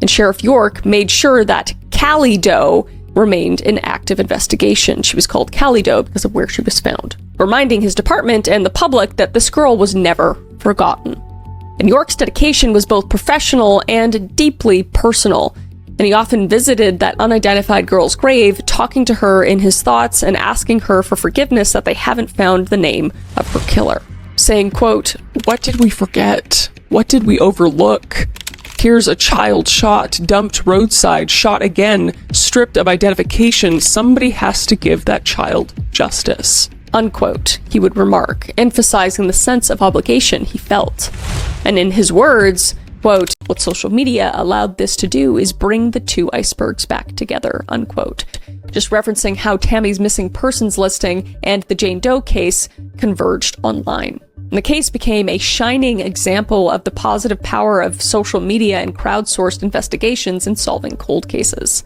and Sheriff York made sure that Callie Doe remained in active investigation. She was called Callie Doe because of where she was found, reminding his department and the public that this girl was never forgotten. And York's dedication was both professional and deeply personal, and he often visited that unidentified girl's grave, talking to her in his thoughts and asking her for forgiveness that they haven't found the name of her killer, saying, quote, "What did we forget? What did we overlook? Here's a child shot, dumped roadside, shot again, stripped of identification. Somebody has to give that child justice," unquote, he would remark, emphasizing the sense of obligation he felt. And in his words, quote, "What social media allowed this to do is bring the two icebergs back together," unquote. Just referencing how Tammy's missing persons listing and the Jane Doe case converged online. And the case became a shining example of the positive power of social media and crowdsourced investigations in solving cold cases.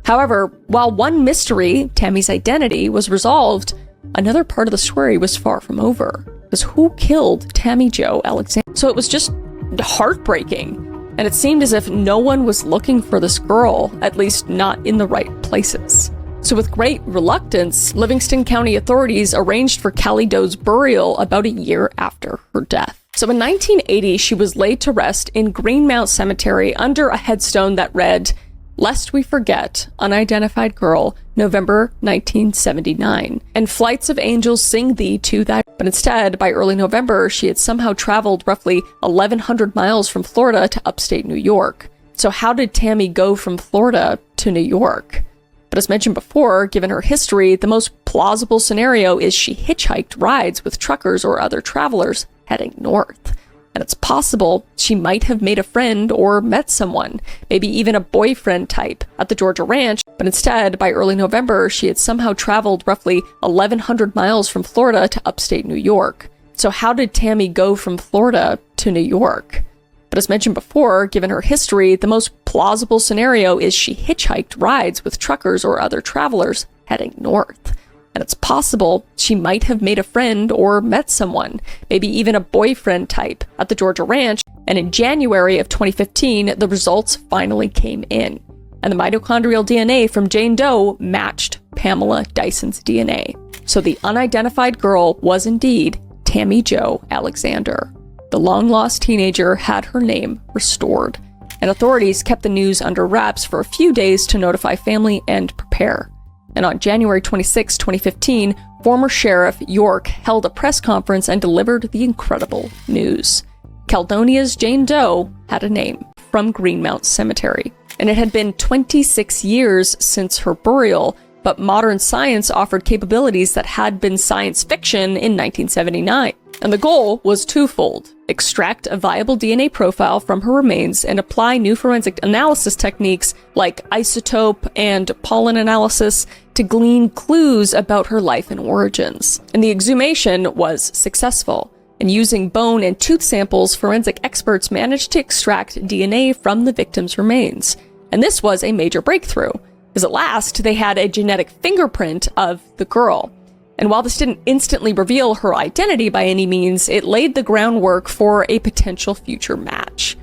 However, while one mystery, Tammy's identity, was resolved, another part of the story was far from over. Because who killed Tammy Jo Alexander? So it was just heartbreaking, and it seemed as if no one was looking for this girl, at least not in the right places. So with great reluctance, Livingston County authorities arranged for Callie Doe's burial about a year after her death. So in 1980, she was laid to rest in Greenmount Cemetery under a headstone that read, "Lest we forget, unidentified girl, November 1979, and flights of angels sing thee to thy..." But instead, by early November, she had somehow traveled roughly 1,100 miles from Florida to upstate New York. So how did Tammy go from Florida to New York? But as mentioned before, given her history, the most plausible scenario is she hitchhiked rides with truckers or other travelers heading north. And it's possible she might have made a friend or met someone, maybe even a boyfriend type, at the Georgia ranch, but instead, by early November, she had somehow traveled roughly 1,100 miles from Florida to upstate New York. So how did Tammy go from Florida to New York? But as mentioned before, given her history, the most plausible scenario is she hitchhiked rides with truckers or other travelers heading north. And it's possible she might have made a friend or met someone, maybe even a boyfriend type, at the Georgia ranch, and in January of 2015, the results finally came in. And the mitochondrial DNA from Jane Doe matched Pamela Dyson's DNA. So the unidentified girl was indeed Tammy Jo Alexander. The long-lost teenager had her name restored, and authorities kept the news under wraps for a few days to notify family and prepare. And on January 26, 2015, former Sheriff York held a press conference and delivered the incredible news. Caledonia's Jane Doe had a name, from Greenmount Cemetery. And it had been 26 years since her burial, but modern science offered capabilities that had been science fiction in 1979. And the goal was twofold: extract a viable DNA profile from her remains and apply new forensic analysis techniques like isotope and pollen analysis to glean clues about her life and origins. And the exhumation was successful. And using bone and tooth samples, forensic experts managed to extract DNA from the victim's remains. And this was a major breakthrough, because at last they had a genetic fingerprint of the girl. And while this didn't instantly reveal her identity by any means, it laid the groundwork for a potential future match.